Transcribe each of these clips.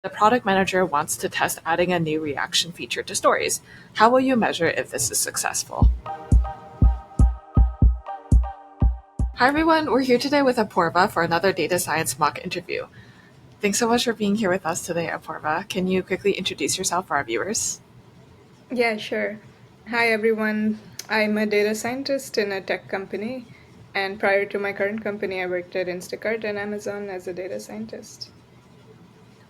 The product manager wants to test adding a new reaction feature to stories. How will you measure if this is successful? Hi everyone, we're here today with Apurva for another data science mock interview. Thanks so much for being here with us today, Apurva. Can you quickly introduce yourself for our viewers? Yeah, sure. Hi, everyone. I'm a data scientist in a tech company. And prior to my current company, I worked at Instacart and Amazon as a data scientist.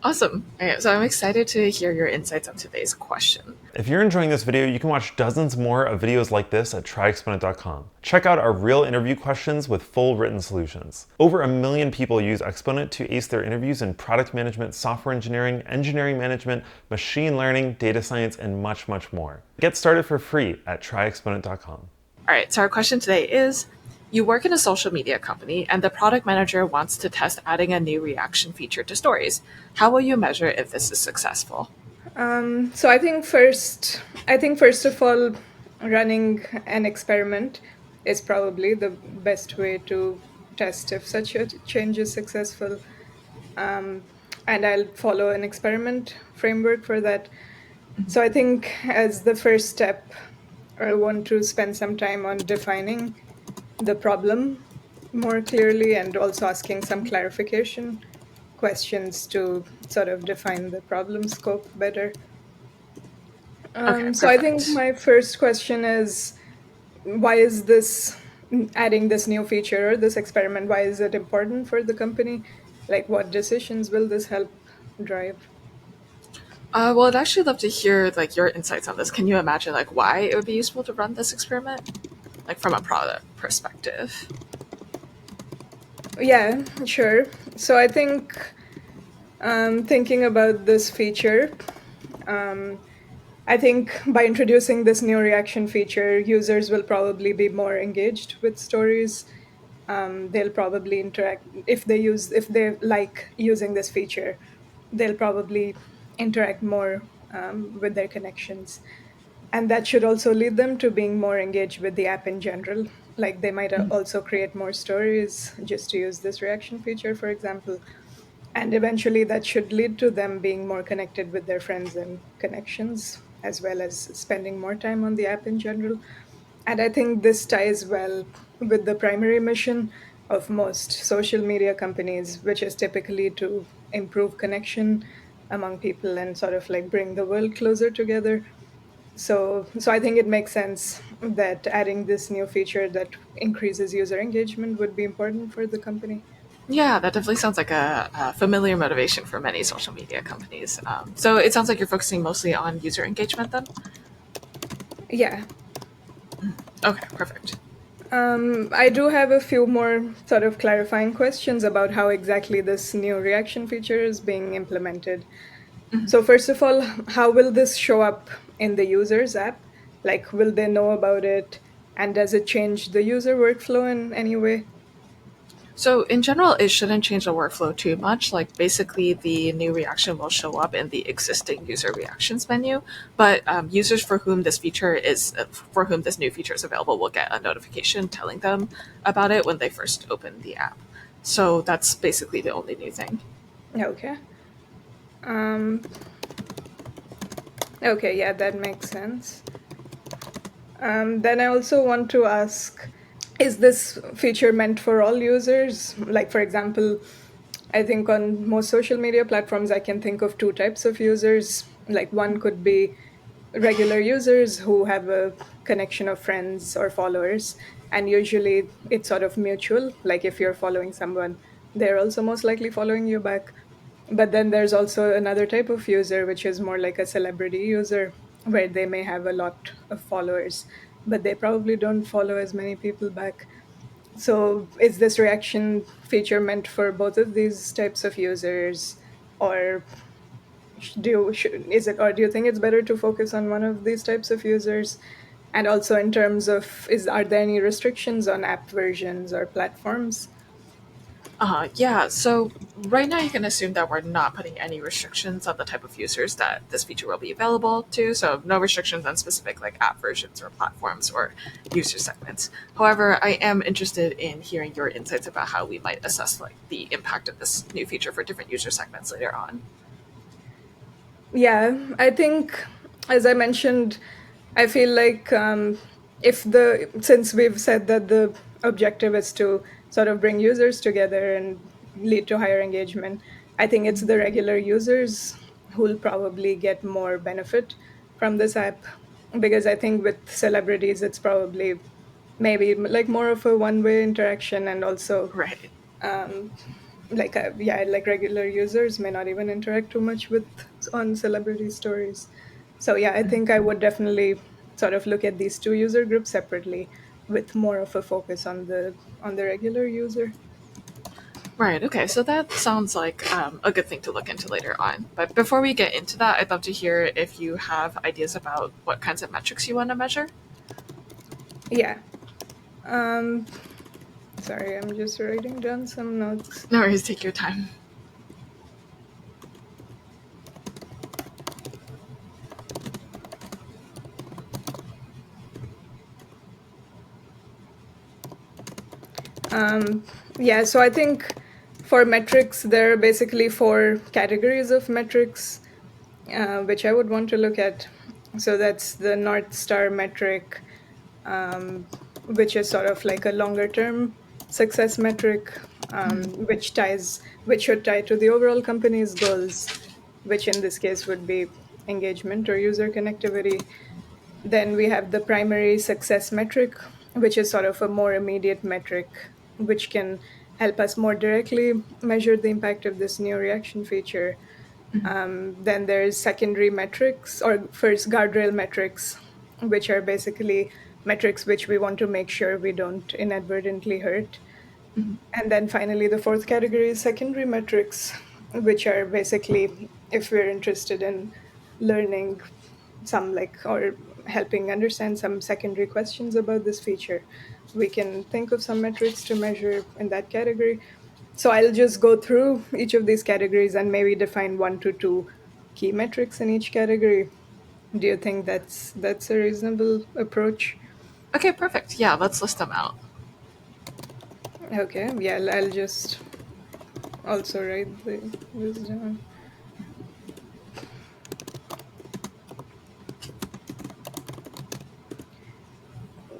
Awesome. Okay, so I'm excited to hear your insights on today's question. If you're enjoying this video, you can watch dozens more of videos like this at tryexponent.com. Check out our real interview questions with full written solutions. Over 1 million people use Exponent to ace their interviews in product management, software engineering, engineering management, machine learning, data science, and much, much more. Get started for free at tryexponent.com. All right, so our question today is, you work in a social media company and the product manager wants to test adding a new reaction feature to stories. How will you measure if this is successful? So I think first of all, running an experiment is probably the best way to test if such a change is successful. Um, and I'll follow an experiment framework for that. So I think as the first step, I want to spend some time on defining the problem more clearly and also asking some clarification questions to sort of define the problem scope better. Okay, So I think perfect. my first question is, why is this adding this new feature or this experiment, why is it important for the company? Like, what decisions will this help drive? Well, I'd actually love to hear your insights on this. Can you imagine why it would be useful to run this experiment, from a product perspective? Yeah, sure. So I think thinking about this feature, um, I think by introducing this new reaction feature, users will probably be more engaged with stories. They'll probably interact if they like using this feature, they'll probably interact more with their connections, and that should also lead them to being more engaged with the app in general. Like they might also create more stories just to use this reaction feature, for example, and eventually that should lead to them being more connected with their friends and connections, as well as spending more time on the app in general. And I think this ties well with the primary mission of most social media companies, which is typically to improve connection among people and sort of like bring the world closer together. So I think it makes sense that adding this new feature that increases user engagement would be important for the company. Yeah, that definitely sounds like a familiar motivation for many social media companies. So it sounds like you're focusing mostly on user engagement then? Yeah. Okay, perfect. I do have a few more sort of clarifying questions about how exactly this new reaction feature is being implemented. So, first of all, how will this show up in the user's app? Like, will they know about it? And does it change the user workflow in any way? So in general, it shouldn't change the workflow too much. Like basically, the new reaction will show up in the existing user reactions menu, but users for whom this new feature is available will get a notification telling them about it when they first open the app. So that's basically the only new thing. Okay. Um, okay, yeah, that makes sense. Then I also want to ask, is this feature meant for all users? Like, for example, I think on most social media platforms, I can think of two types of users. Like, one could be regular users who have a connection of friends or followers, and usually it's sort of mutual. Like, if you're following someone, they're also most likely following you back. But then there's also another type of user, which is more like a celebrity user, where they may have a lot of followers, but they probably don't follow as many people back. So, is this reaction feature meant for both of these types of users, or is it, or do you think it's better to focus on one of these types of users? And also, in terms of, is are there any restrictions on app versions or platforms? Yeah, so right now you can assume that we're not putting any restrictions on the type of users that this feature will be available to, so no restrictions on specific app versions or platforms or user segments. However, I am interested in hearing your insights about how we might assess the impact of this new feature for different user segments later on. Yeah, I think, as I mentioned, I feel like if since we've said that the objective is to sort of bring users together and lead to higher engagement, I think it's the regular users who'll probably get more benefit from this app, because I think with celebrities, it's probably maybe like more of a one-way interaction, and also Right. um, yeah, like regular users may not even interact too much with on celebrity stories. So yeah, I think I would definitely sort of look at these two user groups separately, with more of a focus on the regular user. Right. Okay. So that sounds like a good thing to look into later on. But before we get into that, I'd love to hear if you have ideas about what kinds of metrics you want to measure. Yeah. um Sorry, I'm just writing down some notes. No worries. Take your time. um yeah, so I think for metrics, there are basically four categories of metrics which I would want to look at. So that's the North Star metric, which is sort of like a longer term success metric, which should tie to the overall company's goals, which in this case would be engagement or user connectivity. Then we have the primary success metric, which is sort of a more immediate metric, which can help us more directly measure the impact of this new reaction feature. Then there's secondary metrics, or first guardrail metrics, which are basically metrics which we want to make sure we don't inadvertently hurt. And then finally, the fourth category is secondary metrics, which are basically if we're interested in learning some like or helping understand some secondary questions about this feature, we can think of some metrics to measure in that category. So I'll just go through each of these categories and maybe define one to two key metrics in each category. Do you think that's a reasonable approach? Okay. Perfect. Yeah. Let's list them out. Okay, yeah, I'll just also write this down.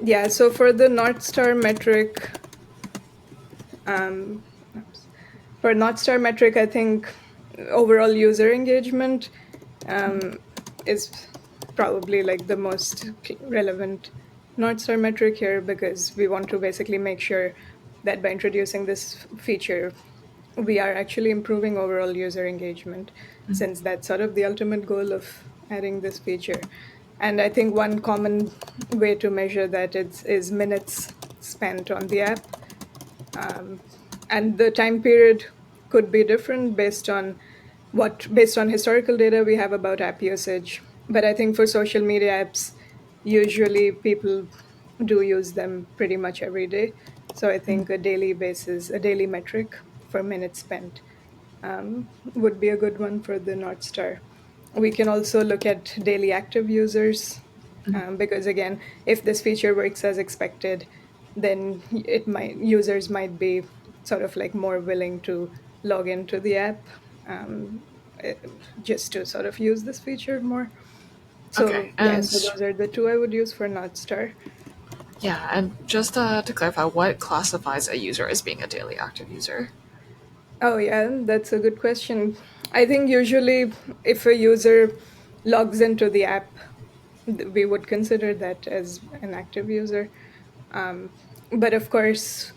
Yeah, so for the North Star metric, um, oops. For North Star metric, I think overall user engagement is probably like the most relevant North Star metric here, because we want to basically make sure that by introducing this feature, we are actually improving overall user engagement, since that's sort of the ultimate goal of adding this feature. And I think one common way to measure that is minutes spent on the app. And the time period could be different based on historical data we have about app usage. But I think for social media apps, usually people do use them pretty much every day. So I think a daily metric for minutes spent would be a good one for the North Star. We can also look at daily active users, because again, if this feature works as expected, then it might users might be sort of like more willing to log into the app, um, eh, just to sort of use this feature more. So Okay. yeah, And so those are the two I would use for North Star. yeah. And just to clarify, what classifies a user as being a daily active user? Oh, yeah, that's a good question. I think usually if a user logs into the app, we would consider that as an active user. Um, but of course,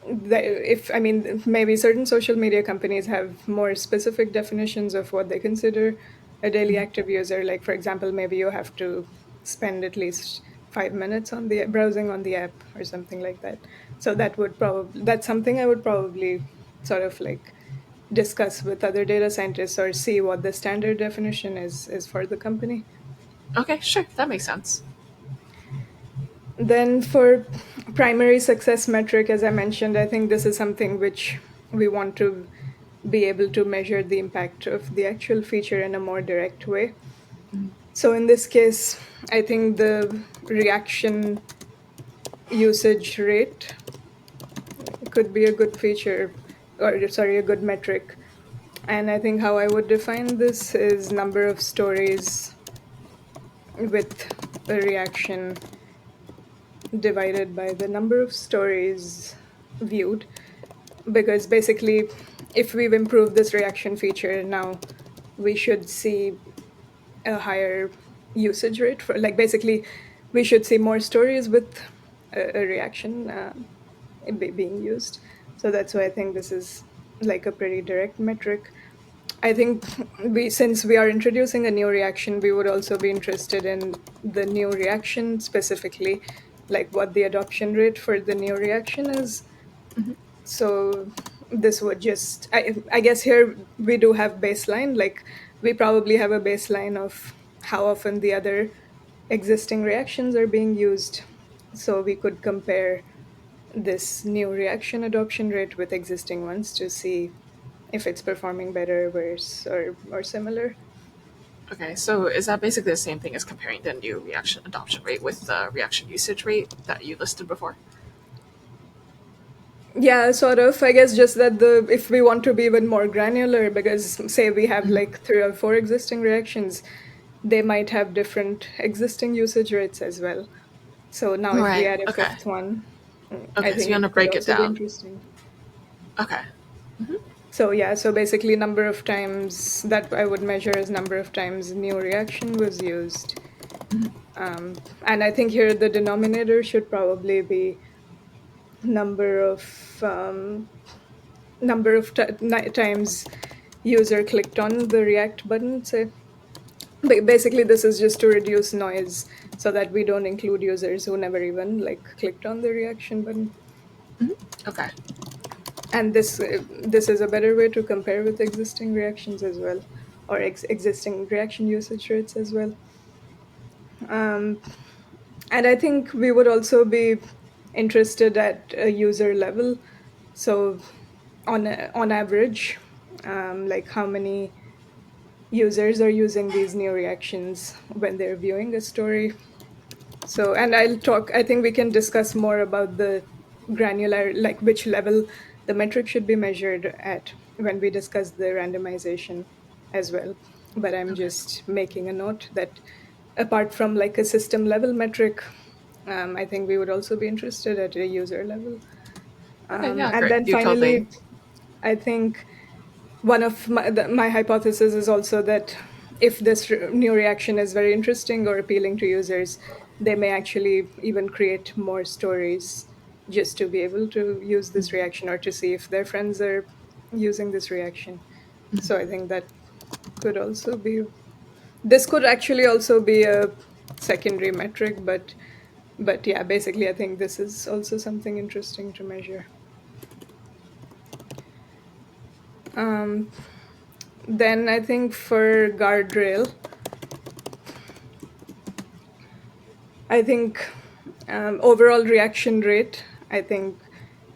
if I mean, maybe certain social media companies have more specific definitions of what they consider a daily active user. Like, for example, maybe you have to spend at least 5 minutes on the browsing on the app or something like that. So that's something I would probably sort of like discuss with other data scientists, or see what the standard definition is for the company. Okay. Sure. That makes sense. Then for primary success metric, as I mentioned, I think this is something which we want to be able to measure the impact of the actual feature in a more direct way. So in this case, I think the reaction usage rate could be a good feature, or sorry, a good metric. And I think how I would define this is number of stories with a reaction divided by the number of stories viewed. Because basically, if we've improved this reaction feature, now we should see a higher usage rate for, like, basically we should see more stories with a reaction being used. So that's why I think this is like a pretty direct metric. I think since we are introducing a new reaction, we would also be interested in the new reaction specifically, like what the adoption rate for the new reaction is. Mhm. So this would just, I guess here we do have baseline, like we probably have a baseline of how often the other existing reactions are being used. So we could compare this new reaction adoption rate with existing ones to see if it's performing better, worse, or similar. Okay, so is that basically the same thing as comparing the new reaction adoption rate with the reaction usage rate that you listed before? Yeah, sort of. I guess just that the if we want to be even more granular, because say we have Mhm. like three or four existing reactions, they might have different existing usage rates as well. So now if we Right. add a Okay. fifth one, I Okay. So think you want to it could break it also be down. interesting. Okay. So yeah, so basically number of times that I would measure as number of times new reaction was used. And I think here the denominator should probably be number of um, times user clicked on the react button. Say basically this is just to reduce noise so that we don't include users who never even like clicked on the reaction button. Okay. And this is a better way to compare with existing reactions as well, or existing reaction usage rates as well. um, and I think we would also be interested at a user level. So on average, like how many users are using these new reactions when they're viewing a story. So, and I think we can discuss more about the granular, like which level the metric should be measured at when we discuss the randomization as well. But I'm Okay. just making a note that apart from like a system level metric, I think we would also be interested at a user level. Okay. Yeah. And Great. then You totally. finally, I think one of my hypothesis is also that if this new reaction is very interesting or appealing to users, they may actually even create more stories just to be able to use this reaction or to see if their friends are using this reaction. So I think that could also be, this could actually also be a secondary metric, but yeah, basically I think this is also something interesting to measure. um, then I think for guardrail, I think overall reaction rate, I think,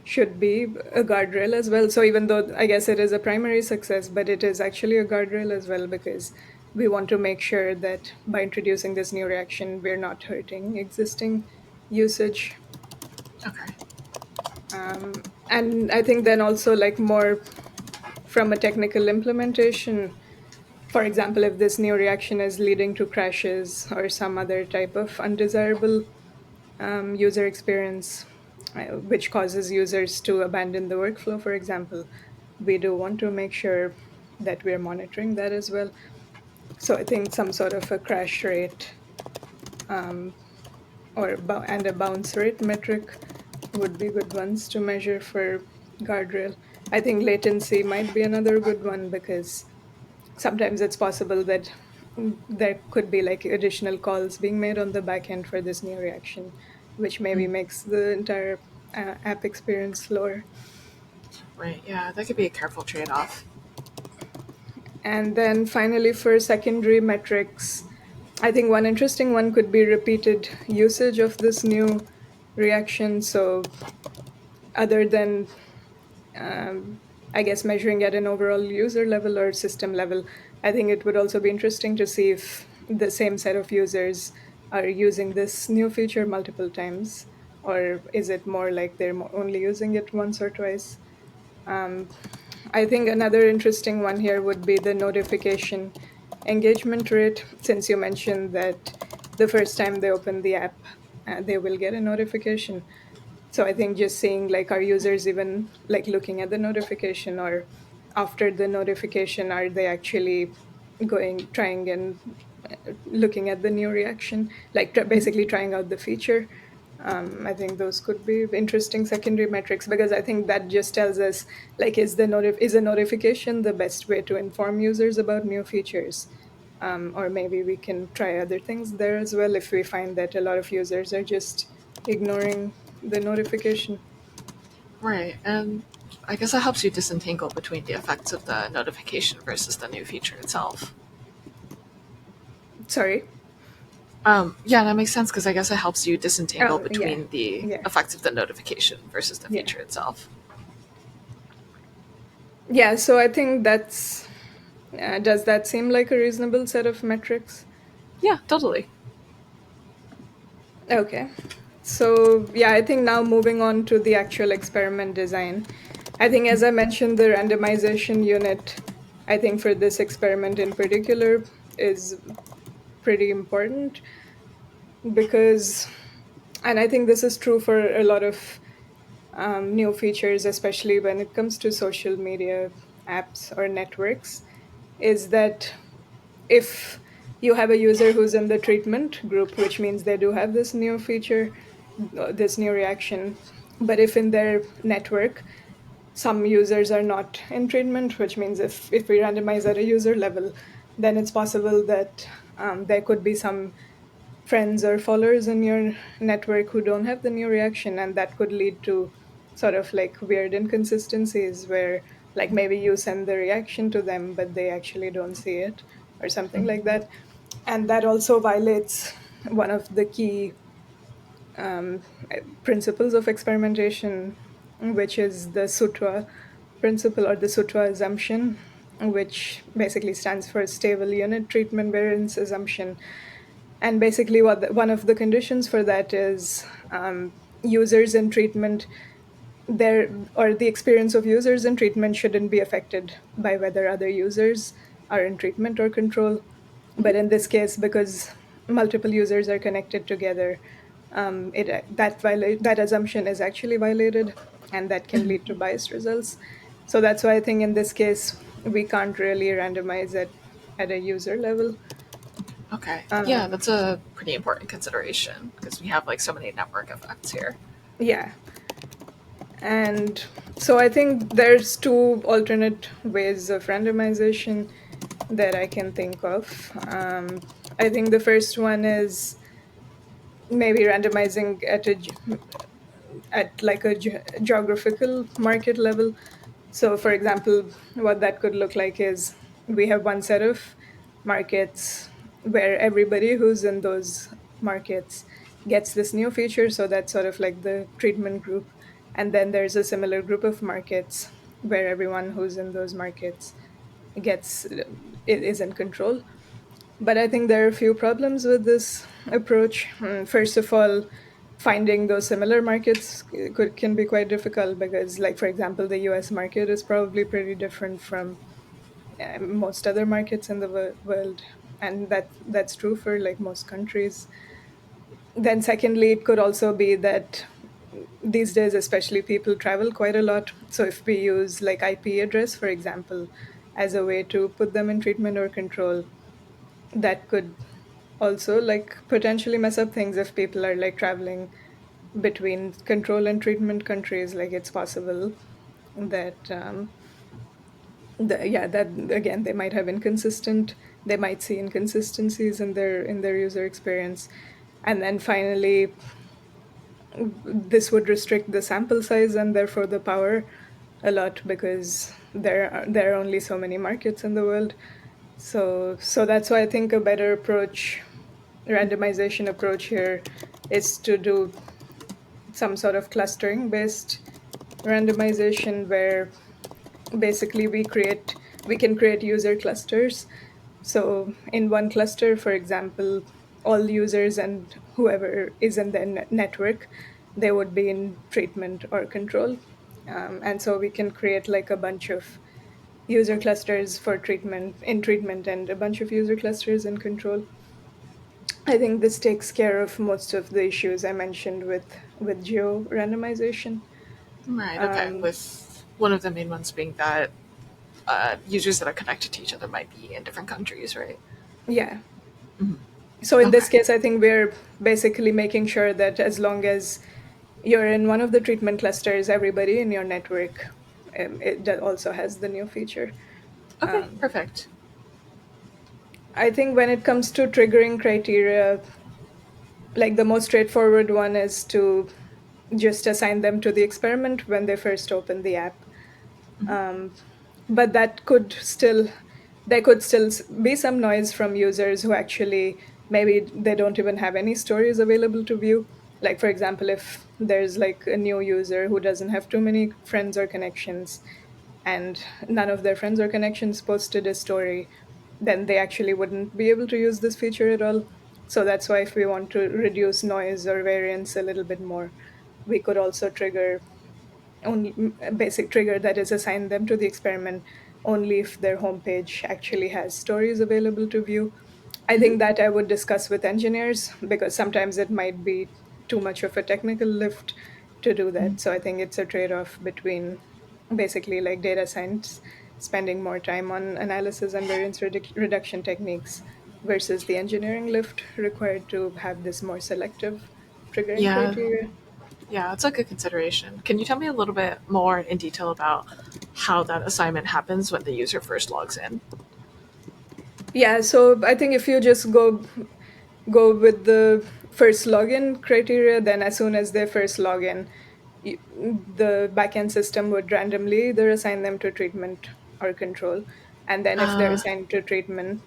should be a guardrail as well. So even though I guess it is a primary success, but it is actually a guardrail as well, because we want to make sure that by introducing this new reaction, we're not hurting existing usage. Okay. And I think then also like more from a technical implementation, for example, if this new reaction is leading to crashes or some other type of undesirable user experience, which causes users to abandon the workflow, for example, we do want to make sure that we're monitoring that as well. So I think some sort of a crash rate and a bounce rate metric would be good ones to measure for guardrail. I think latency might be another good one, because sometimes it's possible that there could be like additional calls being made on the back end for this new reaction, which maybe makes the entire app experience slower. Right. Yeah. That could be a careful trade-off. And then finally, for secondary metrics, I think one interesting one could be repeated usage of this new reaction. So, other than I guess measuring at an overall user level or system level, I think it would also be interesting to see if the same set of users are using this new feature multiple times, or is it more like they're only using it once or twice. I think another interesting one here would be the notification engagement rate, since you mentioned that the first time they open the app, they will get a notification. So I think just seeing like, are users even like looking at the notification, or after the notification, are they actually going, trying and looking at the new reaction, like basically trying out the feature. I think those could be interesting secondary metrics, because I think that just tells us like, is a notification the best way to inform users about new features, or maybe we can try other things there as well if we find that a lot of users are just ignoring the notification. Right, and I guess that helps you disentangle between the effects of the notification versus the new feature itself. Sorry. Yeah, that makes sense because I guess it helps you disentangle Oh, yeah. between the Yeah. effects of the notification versus the Yeah. feature itself. Yeah. So I think that's, does that seem like a reasonable set of metrics? Yeah, totally. Okay. So, yeah, I think now moving on to the actual experiment design. I think, as I mentioned, the randomization unit, I think for this experiment in particular, is pretty important because, and I think this is true for a lot of new features, especially when it comes to social media apps or networks, is that if you have a user who's in the treatment group, which means they do have this new feature, this new reaction, but if in their network some users are not in treatment, which means if we randomize at a user level, then it's possible that there could be some friends or followers in your network who don't have the new reaction, and that could lead to sort of like weird inconsistencies where like maybe you send the reaction to them but they actually don't see it, or something like that. And that also violates one of the key um, principles of experimentation, which is the sutra principle, or the sutra assumption, which basically stands for stable unit treatment variance assumption. And basically, one of the conditions for that is users in treatment, their or the experience of users in treatment shouldn't be affected by whether other users are in treatment or control. But in this case, because multiple users are connected together, that assumption is actually violated, and that can lead to biased results. So that's why I think in this case we can't really randomize it at a user level. Okay. Yeah, Um, that's a pretty important consideration because we have like so many network effects here. yeah, and so I think there's two alternate ways of randomization that I can think of. I think the first one is maybe randomizing at like a geographical market level. So, for example, what that could look like is we have one set of markets where everybody who's in those markets gets this new feature. So that's sort of like the treatment group. And then there's a similar group of markets where everyone who's in those markets gets is in control. But I think there are a few problems with this approach. First of all, finding those similar markets can be quite difficult because, like, for example, the US market is probably pretty different from most other markets in the world. And that's true for like most countries. Then, secondly, it could also be that these days, especially, people travel quite a lot. So, if we use like IP address, for example, as a way to put them in treatment or control, that could also like potentially mess up things if people are like traveling between control and treatment countries. Like it's possible that yeah, that again they might have inconsistent, they might see inconsistencies in their user experience. And then finally, this would restrict the sample size and therefore the power a lot, because there are only so many markets in the world. So that's why I think a better approach, randomization approach here, is to do some sort of clustering based randomization where basically we can create user clusters. So in one cluster, for example, all users and whoever is in the network, they would be in treatment or control. And so we can create like a bunch of user clusters for treatment in treatment and a bunch of user clusters in control. I think this takes care of most of the issues I mentioned with geo randomization. Right. Okay. Um, With one of the main ones being that users that are connected to each other might be in different countries, right? yeah. Mhm. So in this Okay. case, I think we're basically making sure that as long as you're in one of the treatment clusters, everybody in your network, that also has the new feature. Okay. Um, Perfect. I think when it comes to triggering criteria, like the most straightforward one is to just assign them to the experiment when they first open the app. Mhm. Um, but there could still be some noise from users who actually maybe they don't even have any stories available to view. Like for example, if there's like a new user who doesn't have too many friends or connections, and none of their friends or connections posted a story, then they actually wouldn't be able to use this feature at all. So that's why if we want to reduce noise or variance a little bit more, we could also trigger only a basic trigger that is assign them to the experiment only if their homepage actually has stories available to view. I Mhm. think that I would discuss with engineers because sometimes it might be too much of a technical lift to do Mhm. that. So I think it's a trade-off between basically like data science spending more time on analysis and variance reduction techniques versus the engineering lift required to have this more selective triggering Yeah. criteria. Yeah, it's a good consideration. Can you tell me a little bit more in detail about how that assignment happens when the user first logs in? Yeah, so I think if you just go with the first login criteria, then as soon as they first log in, the backend system would randomly either assign them to treatment or control. And then if they're Uh, assigned to treatment,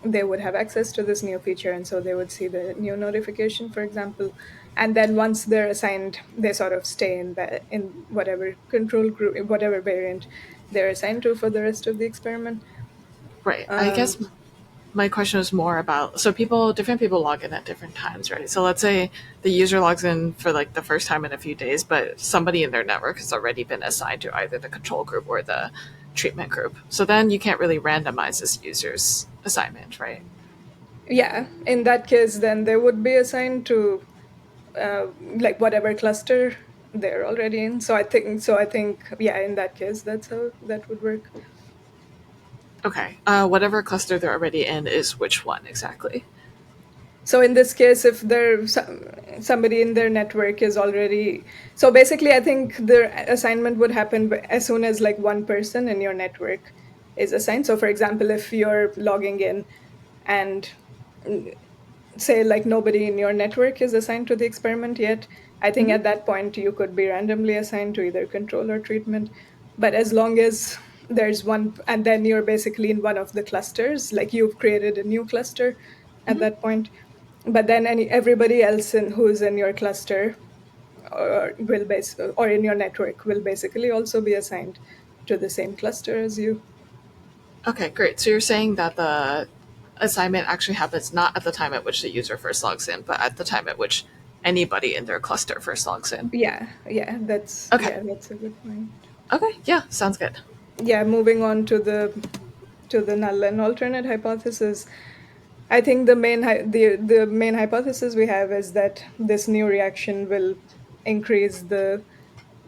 they would have access to this new feature. And so they would see the new notification, for example. And then once they're assigned, they sort of stay in whatever control group, whatever variant they're assigned to for the rest of the experiment. right. I Um, guess my question was more about different people log in at different times, right? So let's say the user logs in for like the first time in a few days, but somebody in their network has already been assigned to either the control group or the treatment group. So then you can't really randomize this user's assignment, right? yeah, in that case, then they would be assigned to uh, like whatever cluster they're already in. So I think yeah, in that case, that's how that would work. Okay. Whatever cluster they're already in is which one exactly? So in this case, if somebody in their network is already, so basically, I think their assignment would happen as soon as like one person in your network is assigned. So for example, if you're logging in and say like nobody in your network is assigned to the experiment yet, I think Hmm. at that point you could be randomly assigned to either control or treatment. But as long as there's one, and then you're basically in one of the clusters, like you've created a new cluster at Hmm. that point. But then everybody else who's in your cluster or in your network will basically also be assigned to the same cluster as you. Okay, great. So you're saying that the assignment actually happens not at the time at which the user first logs in, but at the time at which anybody in their cluster first logs in. Yeah, Okay. that's a good point. Okay. Yeah, sounds good. Yeah, moving on to the null and alternate hypothesis. I think the main hypothesis we have is that this new reaction increase the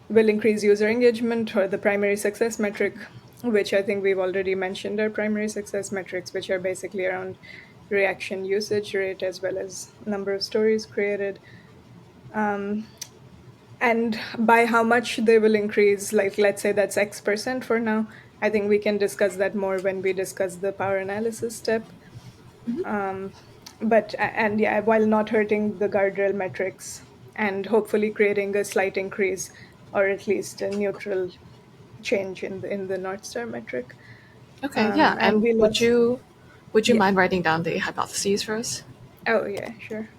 will increase user engagement or the primary success metric, which I think we've already mentioned are primary success metrics, which are basically around reaction usage rate as well as number of stories created. Um, and by how much they will increase, like let's say that's X% for now. I think we can discuss that more when we discuss the power analysis step. Hmm. Um, and yeah, while not hurting the guardrail metrics and hopefully creating a slight increase or at least a neutral change in the North Star metric. Okay. Yeah. And And we'll also, would you yeah. mind writing down the hypotheses for us? Oh yeah, sure.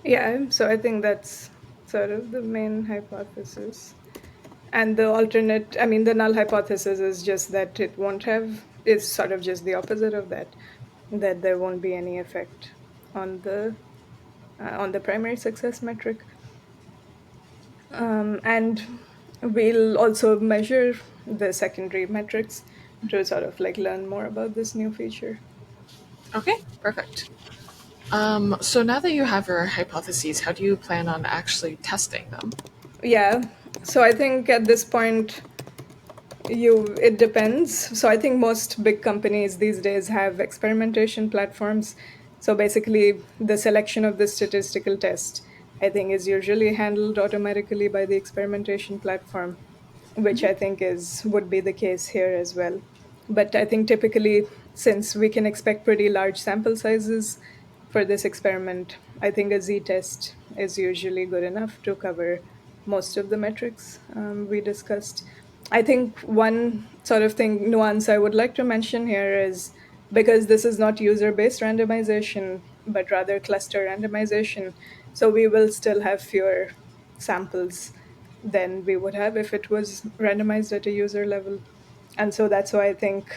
Yeah, so I think that's sort of the main hypothesis. And the alternate, I mean, the null hypothesis is just that it won't have, is sort of just the opposite of that, that there won't be any effect on the primary success metric. And we'll also measure the secondary metrics to sort of like learn more about this new feature. Okay, perfect. So now that you have your hypotheses, how do you plan on actually testing them? Yeah, so I think at this point, it depends. So I think most big companies these days have experimentation platforms. So basically the selection of the statistical test, I think, is usually handled automatically by the experimentation platform, which I think is would be the case here as well. But I think typically, since we can expect pretty large sample sizes for this experiment, I think a z-test is usually good enough to cover most of the metrics we discussed. I think one sort of thing nuance I would like to mention here is, because this is not user-based randomization, but rather cluster randomization, so we will still have fewer samples than we would have if it was randomized at a user level. And so that's why I think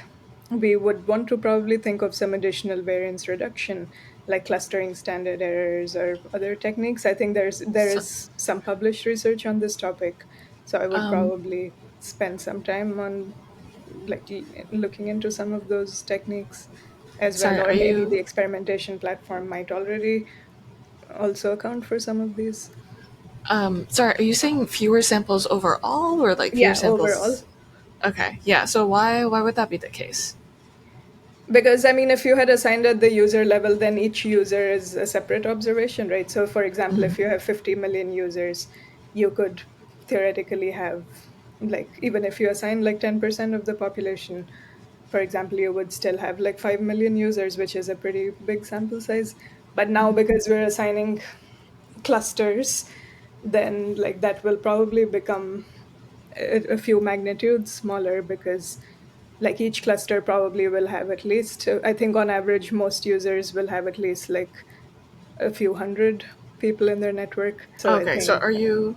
we would want to probably think of some additional variance reduction, like clustering standard errors or other techniques. I think there So, is some published research on this topic, so I would um, probably spend some time on like looking into some of those techniques as well, sorry, or are maybe the you experimentation platform might already also account for some of these. sorry, are you saying fewer samples overall or like fewer Yeah, overall. samples? Okay, yeah. So why would that be the case? Because I mean, if you had assigned at the user level, then each user is a separate observation, right? So, for example, if you have 50 million users, you could theoretically have, like, even if you assign like 10% of the population, for example, you would still have like 5 million users, which is a pretty big sample size. But now, because we're assigning clusters, then like that will probably become a few magnitudes smaller, because like each cluster probably will have at least, I think on average most users will have at least like a few hundred people in their network. So I Okay, so think, are you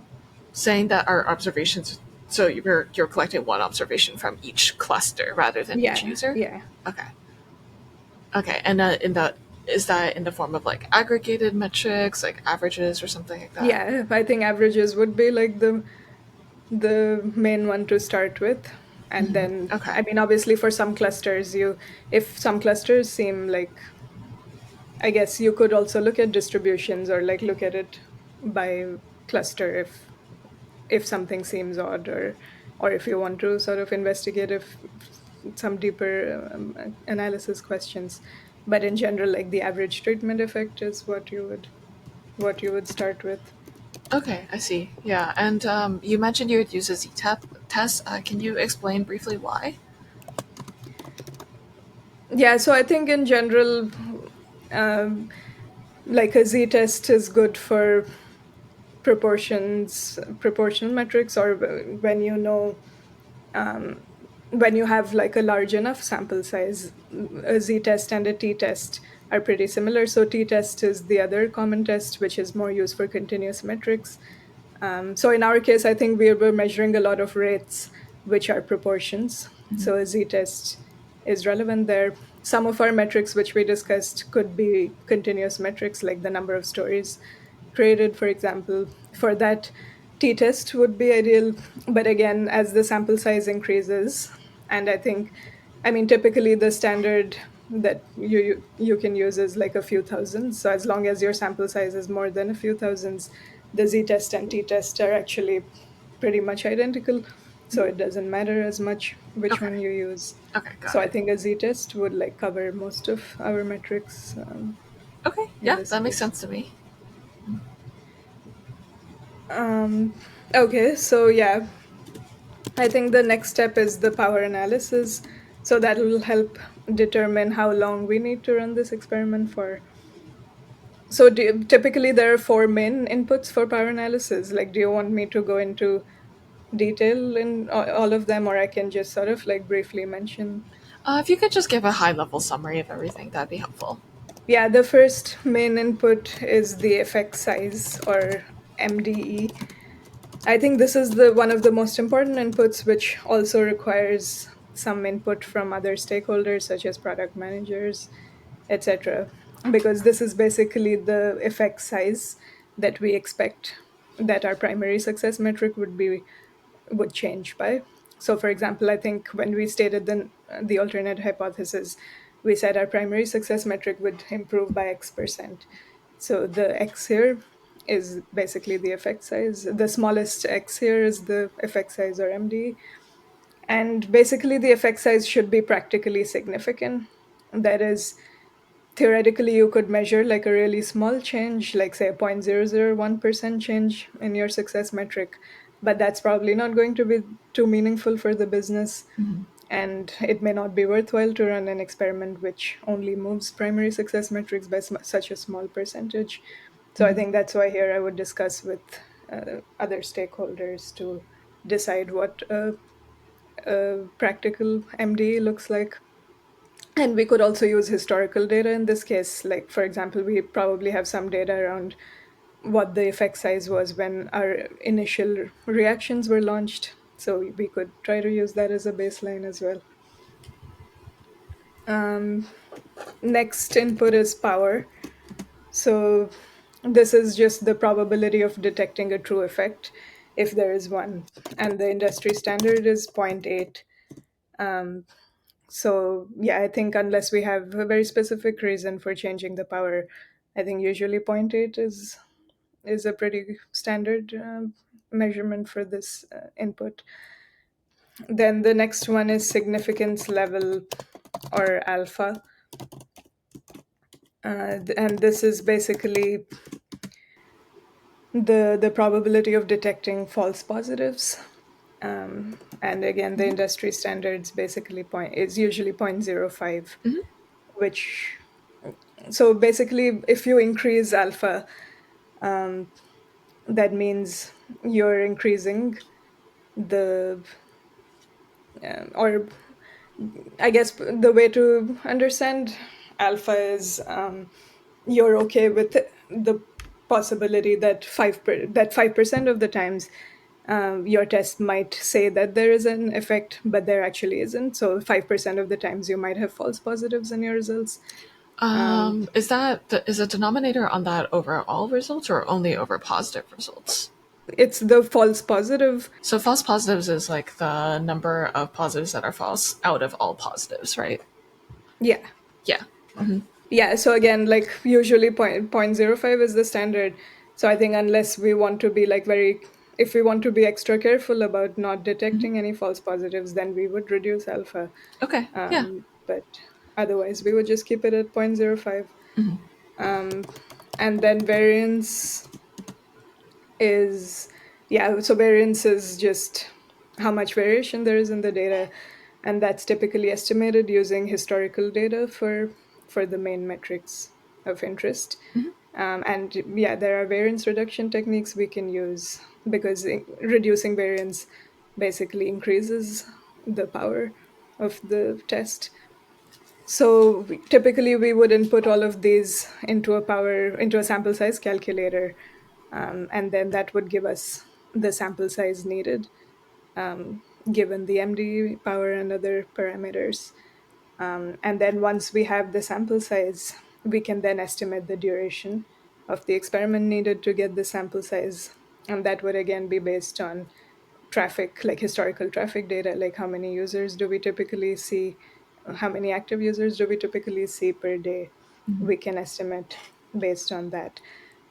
saying that our observations? So you're collecting one observation from each cluster rather than each yeah, user. yeah, Okay. Okay, and in that is that in the form of like aggregated metrics, like averages or something like that? yeah, I think averages would be like the main one to start with. And then Okay. I mean, obviously for some clusters, you if some clusters seem like, I guess you could also look at distributions or like look at it by cluster if something seems odd, or if you want to sort of investigate if some deeper analysis questions. But in general, like the average treatment effect is what you would start with. Okay, I see. Yeah, and you mentioned you would use a z-tap test. Can you explain briefly why? Yeah, so I think in general, um, like a z-test is good for proportional metrics, or when you know, um, when you have like a large enough sample size. A z-test and a t-test are pretty similar. So t-test is the other common test, which is more used for continuous metrics. So in our case, I think we were measuring a lot of rates, which are proportions. So a z-test is relevant there. Some of our metrics, which we discussed, could be continuous metrics, like the number of stories created, for example. For that, t-test would be ideal. But again, as the sample size increases, and I mean, typically the standard that you can use is like a few thousands. So as long as your sample size is more than a few thousands, the z-test and t-test are actually pretty much identical. So it doesn't matter as much which Okay. one you use. Okay, got So I it. think a z-test would like cover most of our metrics Okay, in yeah, this that makes case. sense to me. Um, okay, so yeah, I think the next step is the power analysis. So that will help determine how long we need to run this experiment for. So typically there are four main inputs for power analysis. Like, do you want me to go into detail in all of them, or I can just sort of like briefly mention? If you could just give a high level summary of everything, that'd be helpful. Yeah, the first main input is the effect size, or MDE. I think this is the one of the most important inputs, which also requires some input from other stakeholders such as product managers, etc. Because this is basically the effect size that we expect that our primary success metric would change by. So, for example, I think when we stated the alternate hypothesis, we said our primary success metric would improve by X%. So the X here is basically the effect size. The smallest X here is the effect size, or MD. And basically, the effect size should be practically significant. That is, theoretically, you could measure like a really small change, like say a 0.001% change in your success metric, but that's probably not going to be too meaningful for the business. Mhm. And it may not be worthwhile to run an experiment which only moves primary success metrics by such a small percentage. So I Mhm. think that's why here I would discuss with other stakeholders to decide what a practical MD looks like. And we could also use historical data in this case. Like, for example, we probably have some data around what the effect size was when our initial reactions were launched. So we could try to use that as a baseline as well. Um, Next input is power. So this is just the probability of detecting a true effect, if there is one. And the industry standard is zero point 0.8. Um, So yeah, I think unless we have a very specific reason for changing the power, I think usually zero point 0.8 is a pretty standard measurement for this input. Then the next one is significance level, or alpha, and this is basically the probability of detecting false positives. And again, the Mhm. industry standards basically point is usually 0.05, Mhm. which, so basically, if you increase alpha, um, that means you're increasing the, or I guess the way to understand alpha is, you're okay with the possibility that 5% of the times your test might say that there is an effect, but there actually isn't. So 5% of the times you might have false positives in your results. Is is the denominator on that over all results or only over positive results? It's the false positive. So false positives is like the number of positives that are false out of all positives, right? Yeah. Yeah. Hmm. Yeah, so again, like usually 0.05 is the standard. So I think unless we want to be like very, if we want to be extra careful about not Hmm. detecting any false positives, then we would reduce alpha. Okay. Yeah. But otherwise, we would just keep it at 0.05. Hmm. Um, and then variance is, yeah, so variance is just how much variation there is in the data, and that's typically estimated using historical data for the main metrics of interest. Hmm. And yeah, there are variance reduction techniques we can use, because reducing variance basically increases the power of the test. So typically we would input all of these into a sample size calculator, and then that would give us the sample size needed, given the MD power and other parameters. And then once we have the sample size, we can then estimate the duration of the experiment needed to get the sample size. And that would again be based on traffic, like historical traffic data, like how many users do we typically see, how many active users do we typically see per day. Hmm. We can estimate based on that.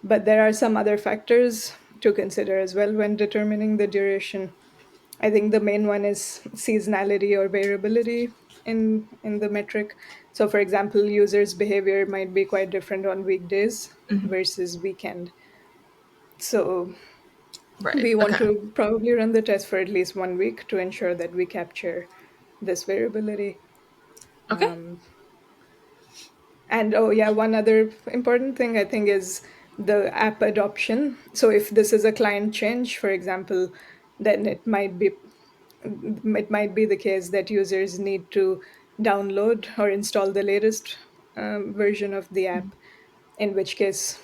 But there are some other factors to consider as well when determining the duration. I think the main one is seasonality or variability in the metric. So for example, users' behavior might be quite different on weekdays Hmm. versus weekend. So Right. we want Okay. to probably run the test for at least 1 week to ensure that we capture this variability. Okay. Um, and oh yeah, one other important thing I think is the app adoption. So if this is a client change, for example, then it might be the case that users need to download or install the latest version of the app, in which case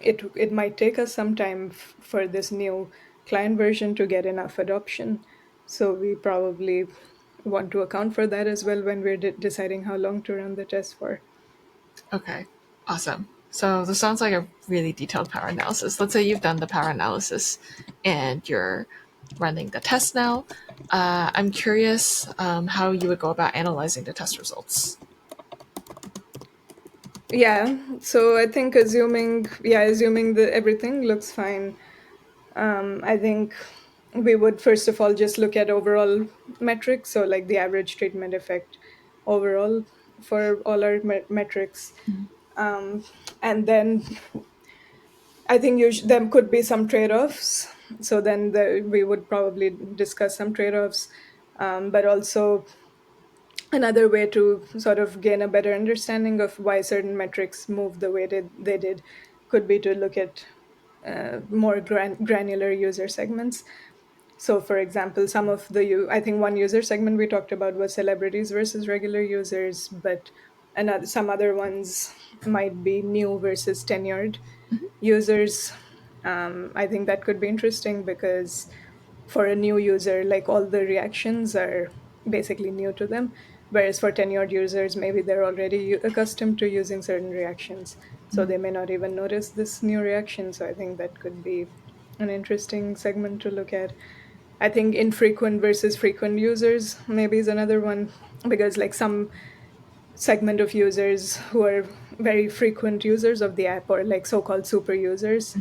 it might take us some time for this new client version to get enough adoption. So we probably want to account for that as well when we're deciding how long to run the test for. Okay, awesome. So this sounds like a really detailed power analysis. Let's say you've done the power analysis and you're running the test now. I'm curious how you would go about analyzing the test results. Yeah, so I think assuming that everything looks fine, I think we would first of all just look at overall metrics, so like the average treatment effect overall for all our metrics. Um, and then I think there could be some trade-offs. So then we would probably discuss some trade-offs, but also another way to sort of gain a better understanding of why certain metrics move the way they did could be to look at more granular user segments. So, for example, I think one user segment we talked about was celebrities versus regular users, but some other ones might be new versus tenured users. I think that could be interesting because for a new user, like all the reactions are basically new to them, whereas for tenured users, maybe they're already accustomed to using certain reactions, so they may not even notice this new reaction. So I think that could be an interesting segment to look at. I think infrequent versus frequent users maybe is another one, because like some segment of users who are very frequent users of the app, or like so-called super users,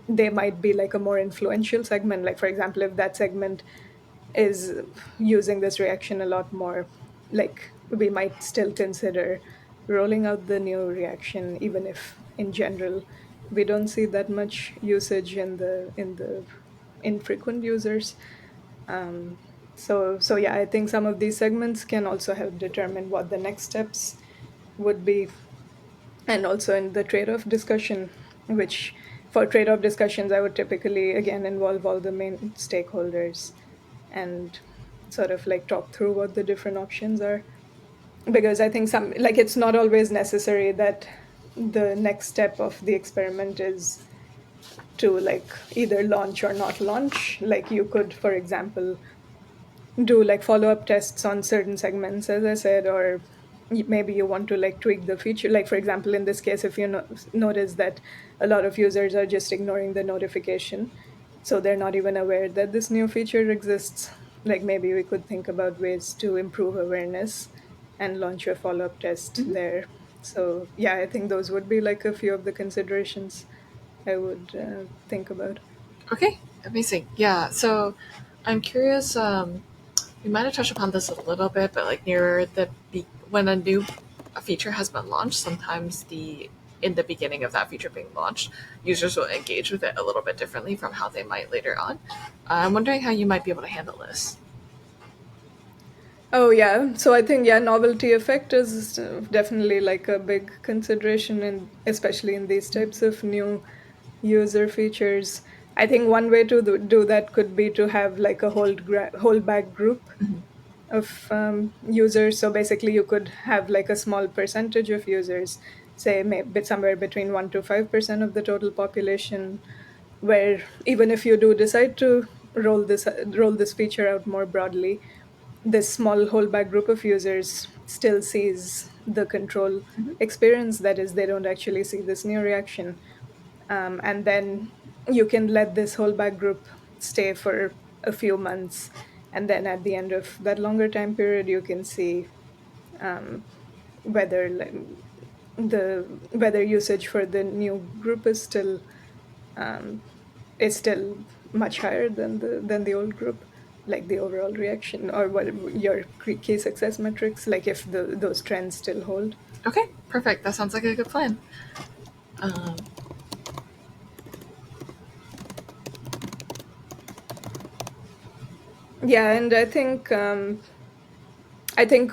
they might be like a more influential segment. Like, for example, if that segment is using this reaction a lot more, like we might still consider rolling out the new reaction, even if in general we don't see that much usage in the infrequent users. um, so yeah, I think some of these segments can also help determine what the next steps would be. And also in the trade-off discussion, which for trade-off discussions I would typically again involve all the main stakeholders and sort of like talk through what the different options are, because I think some, like, it's not always necessary that the next step of the experiment is to like either launch or not launch. Like you could, for example, do like follow-up tests on certain segments, as I said, or maybe you want to like tweak the feature. Like, for example, in this case, if you notice that a lot of users are just ignoring the notification, so they're not even aware that this new feature exists, like maybe we could think about ways to improve awareness and launch a follow-up test there. So yeah, I think those would be like a few of the considerations I would think about. Okay, amazing. Yeah, so I'm curious. We might have touched upon this a little bit, but like near when a new feature has been launched, sometimes the in the beginning of that feature being launched, users will engage with it a little bit differently from how they might later on. I'm wondering how you might be able to handle this. Oh yeah, so I think, yeah, novelty effect is definitely like a big consideration, and especially in these types of new user features. I think one way to do that could be to have like a holdback group of users. So basically, you could have like a small percentage of users, say maybe somewhere between 1 to 5% of the total population, where even if you do decide to roll this feature out more broadly, this small holdback group of users still sees the control experience. That is, they don't actually see this new reaction. And then you can let this holdback group stay for a few months. And then at the end of that longer time period, you can see um, whether like, whether usage for the new group um, is still much higher than the old group, like the overall reaction, or what your key success metrics, like if those trends still hold. Okay, perfect. That sounds like a good plan. Um, Yeah, and I think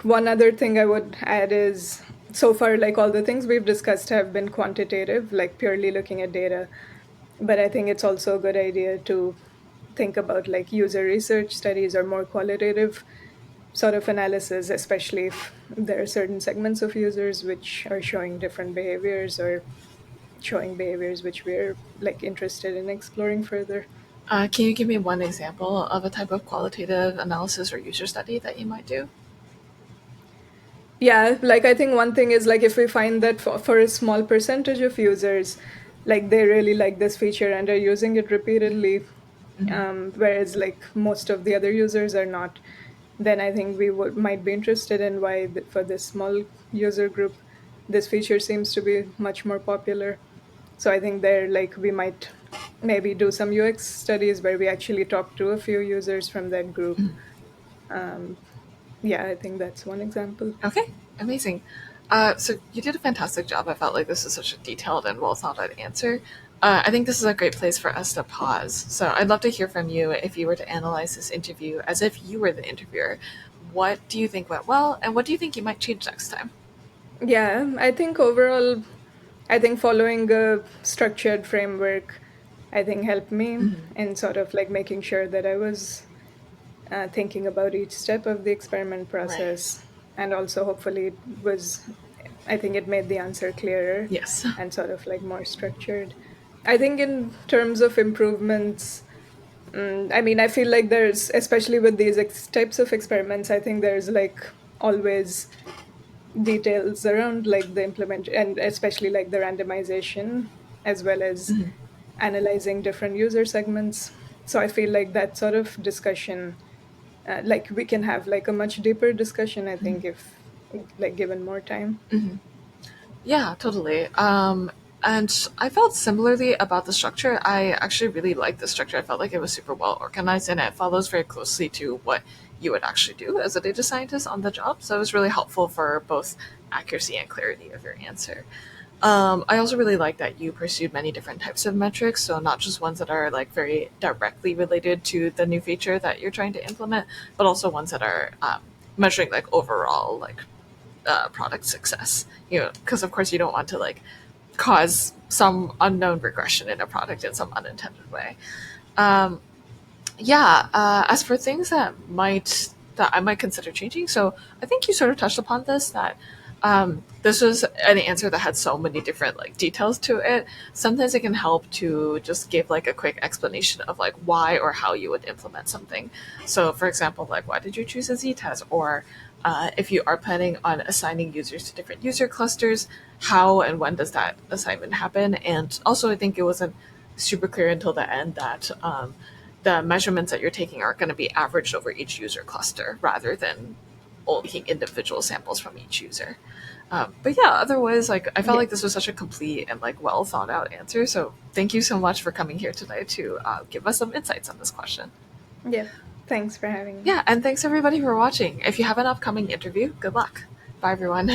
one other thing I would add is, so far, like all the things we've discussed have been quantitative, like purely looking at data. But I think it's also a good idea to think about like user research studies or more qualitative sort of analysis, especially if there are certain segments of users which are showing different behaviors or showing behaviors which we're like interested in exploring further. Can you give me one example of a type of qualitative analysis or user study that you might do? Yeah, like I think one thing is like if we find that for a small percentage of users, like they really like this feature and are using it repeatedly, whereas like most of the other users are not, then I think we would might be interested in why for this small user group, this feature seems to be much more popular. So I think there like we might maybe do some UX studies where we actually talk to a few users from that group. Um, yeah, I think that's one example. Okay, amazing. So you did a fantastic job. I felt like this is such a detailed and well thought out answer. I think this is a great place for us to pause. So I'd love to hear from you if you were to analyze this interview as if you were the interviewer. What do you think went well, and what do you think you might change next time? Yeah, I think overall, I think following a structured framework, I think helped me in sort of like making sure that I was thinking about each step of the experiment Right. process. And also, hopefully, it was, I think it made the answer clearer Yes. and sort of like more structured. I think in terms of improvements, I mean, I feel like there's, especially with these types of experiments, I think there's like always details around like the implement and especially like the randomization as well as analyzing different user segments. So I feel like that sort of discussion, like we can have like a much deeper discussion, I think, if like given more time. Yeah, totally. And I felt similarly about the structure. I actually really liked the structure. I felt like it was super well organized and it follows very closely to what you would actually do as a data scientist on the job. So it was really helpful for both accuracy and clarity of your answer. I also really like that you pursued many different types of metrics, so not just ones that are like very directly related to the new feature that you're trying to implement, but also ones that are measuring like overall like product success. You know, because of course you don't want to like cause some unknown regression in a product in some unintended way. Um, yeah. As for things that I might consider changing, so I think you sort of touched upon this that this was an answer that had so many different like details to it. Sometimes it can help to just give like a quick explanation of like why or how you would implement something. So, for example, like why did you choose a z-test, or if you are planning on assigning users to different user clusters, how and when does that assignment happen? And also, I think it wasn't super clear until the end that the measurements that you're taking are going to be averaged over each user cluster rather than only taking individual samples from each user. But yeah, otherwise, like I felt Yeah. like this was such a complete and like well thought out answer. So thank you so much for coming here today to give us some insights on this question. Yeah. Thanks for having me. Yeah, and thanks everybody for watching. If you have an upcoming interview, good luck. Bye everyone.